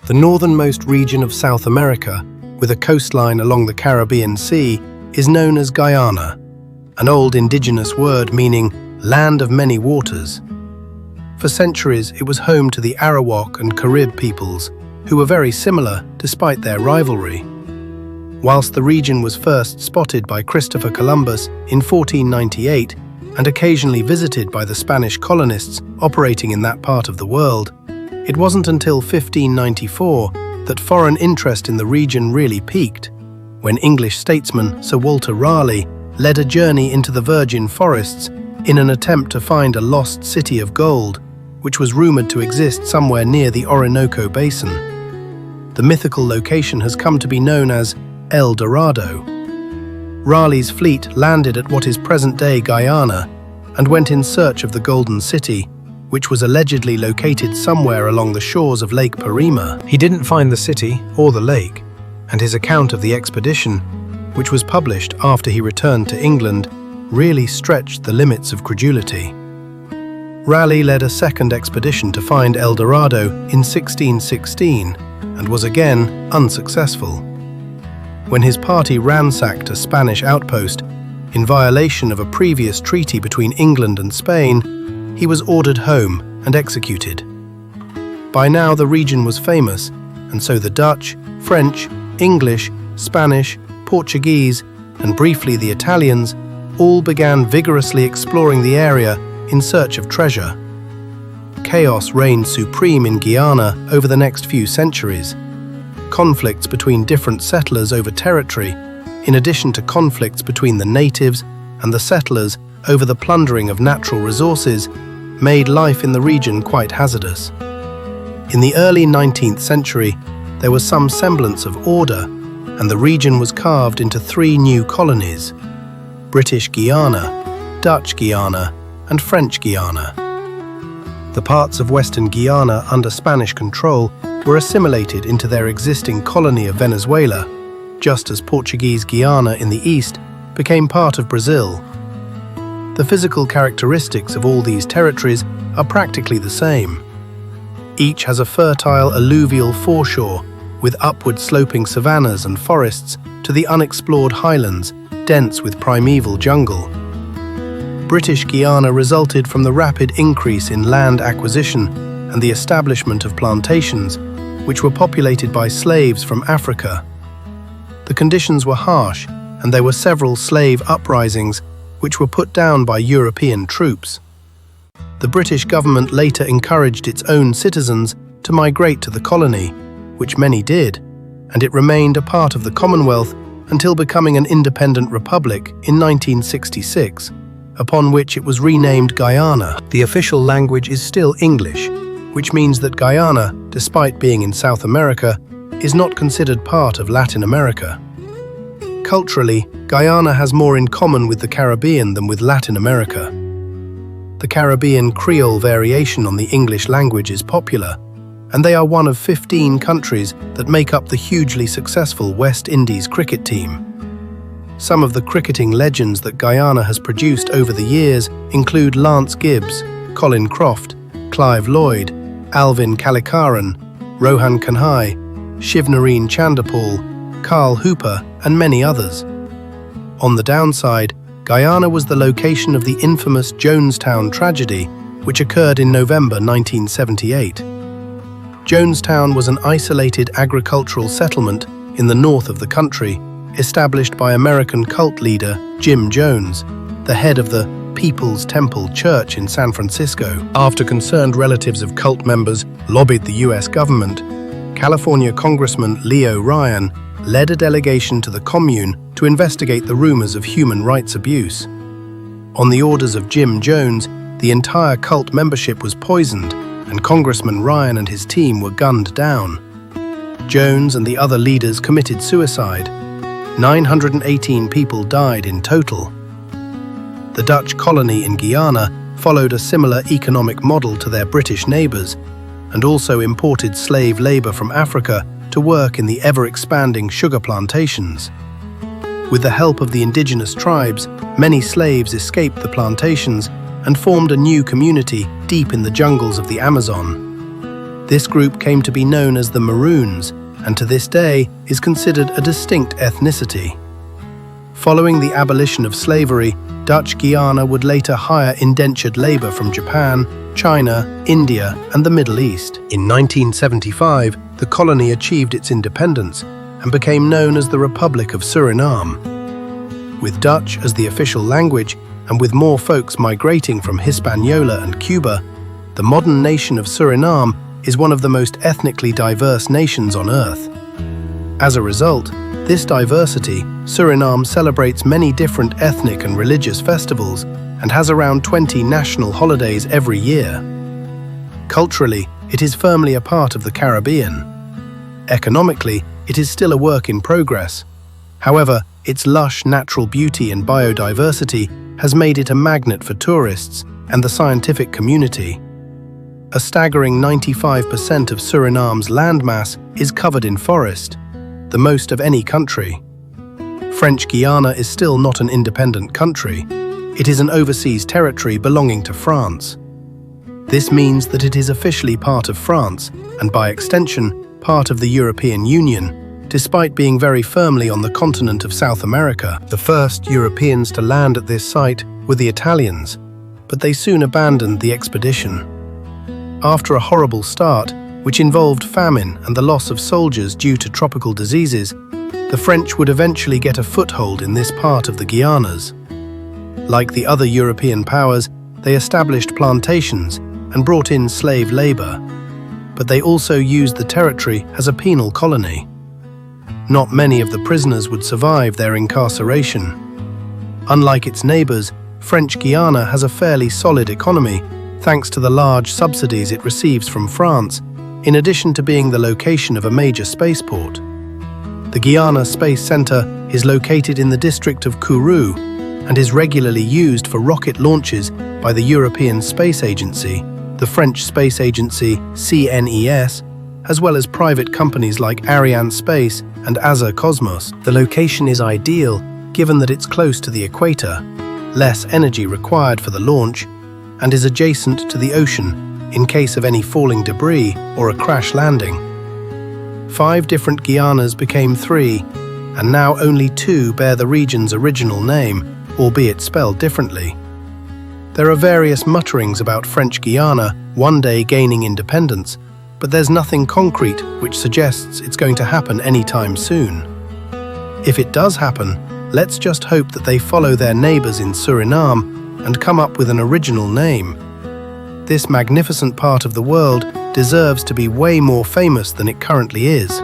The northernmost region of South America, with a coastline along the Caribbean Sea, is known as Guyana, an old indigenous word meaning land of many waters. For centuries, it was home to the Arawak and Carib peoples, who were very similar despite their rivalry. Whilst the region was first spotted by Christopher Columbus in 1498 and occasionally visited by the Spanish colonists operating in that part of the world, it wasn't until 1594 that foreign interest in the region really peaked, when English statesman Sir Walter Raleigh led a journey into the virgin forests in an attempt to find a lost city of gold, which was rumoured to exist somewhere near the Orinoco Basin. The mythical location has come to be known as El Dorado. Raleigh's fleet landed at what is present-day Guyana and went in search of the Golden City, which was allegedly located somewhere along the shores of Lake Parima. He didn't find the city or the lake, and his account of the expedition, which was published after he returned to England, really stretched the limits of credulity. Raleigh led a second expedition to find El Dorado in 1616 and was again unsuccessful. When his party ransacked a Spanish outpost in violation of a previous treaty between England and Spain, he was ordered home and executed. By now the region was famous, and so the Dutch, French, English, Spanish, Portuguese, and briefly the Italians all began vigorously exploring the area in search of treasure. Chaos reigned supreme in Guyana over the next few centuries. Conflicts between different settlers over territory, in addition to conflicts between the natives and the settlers over the plundering of natural resources, made life in the region quite hazardous. In the early 19th century, there was some semblance of order, and the region was carved into 3 new colonies: British Guiana, Dutch Guiana, and French Guiana. The parts of Western Guyana under Spanish control were assimilated into their existing colony of Venezuela, just as Portuguese Guiana in the east became part of Brazil. The physical characteristics of all these territories are practically the same. Each has a fertile alluvial foreshore with upward sloping savannas and forests to the unexplored highlands, dense with primeval jungle. British Guiana resulted from the rapid increase in land acquisition and the establishment of plantations, which were populated by slaves from Africa. The conditions were harsh, and there were several slave uprisings which were put down by European troops. The British government later encouraged its own citizens to migrate to the colony, which many did, and it remained a part of the Commonwealth until becoming an independent republic in 1966, upon which it was renamed Guyana. The official language is still English, which means that Guyana, despite being in South America, is not considered part of Latin America. Culturally, Guyana has more in common with the Caribbean than with Latin America. The Caribbean Creole variation on the English language is popular, and they are one of 15 countries that make up the hugely successful West Indies cricket team. Some of the cricketing legends that Guyana has produced over the years include Lance Gibbs, Colin Croft, Clive Lloyd, Alvin Kalikaran, Rohan Kanhai, Shivnarine Chanderpaul, Carl Hooper, and many others. On the downside, Guyana was the location of the infamous Jonestown tragedy, which occurred in November 1978. Jonestown was an isolated agricultural settlement in the north of the country, established by American cult leader Jim Jones, the head of the People's Temple Church in San Francisco. After concerned relatives of cult members lobbied the US government, California Congressman Leo Ryan led a delegation to the commune to investigate the rumors of human rights abuse. On the orders of Jim Jones, the entire cult membership was poisoned, and Congressman Ryan and his team were gunned down. Jones and the other leaders committed suicide. 918 people died in total. The Dutch colony in Guyana followed a similar economic model to their British neighbours, and also imported slave labour from Africa to work in the ever-expanding sugar plantations. With the help of the indigenous tribes, many slaves escaped the plantations and formed a new community deep in the jungles of the Amazon. This group came to be known as the Maroons, and to this day is considered a distinct ethnicity. Following the abolition of slavery, Dutch Guiana would later hire indentured labor from Japan, China, India, and the Middle East. In 1975, the colony achieved its independence and became known as the Republic of Suriname. With Dutch as the official language, and with more folks migrating from Hispaniola and Cuba, the modern nation of Suriname is one of the most ethnically diverse nations on Earth. As a result, this diversity, Suriname celebrates many different ethnic and religious festivals and has around 20 national holidays every year. Culturally, it is firmly a part of the Caribbean. Economically, it is still a work in progress. However, its lush natural beauty and biodiversity has made it a magnet for tourists and the scientific community. A staggering 95% of Suriname's landmass is covered in forest, the most of any country. French Guiana is still not an independent country. It is an overseas territory belonging to France. This means that it is officially part of France, and by extension, part of the European Union, despite being very firmly on the continent of South America. The first Europeans to land at this site were the Italians, but they soon abandoned the expedition. After a horrible start, which involved famine and the loss of soldiers due to tropical diseases, the French would eventually get a foothold in this part of the Guianas. Like the other European powers, they established plantations and brought in slave labor, but they also used the territory as a penal colony. Not many of the prisoners would survive their incarceration. Unlike its neighbors, French Guiana has a fairly solid economy, thanks to the large subsidies it receives from France, in addition to being the location of a major spaceport. The Guiana Space Center is located in the district of Kourou and is regularly used for rocket launches by the European Space Agency, the French space agency CNES, as well as private companies like Ariane Space and Aza Cosmos. The location is ideal given that it's close to the equator, less energy required for the launch, and is adjacent to the ocean in case of any falling debris or a crash landing. 5 different Guianas became 3, and now only 2 bear the region's original name, albeit spelled differently. There are various mutterings about French Guiana one day gaining independence, but there's nothing concrete which suggests it's going to happen anytime soon. If it does happen, let's just hope that they follow their neighbors in Suriname and come up with an original name. This magnificent part of the world deserves to be way more famous than it currently is.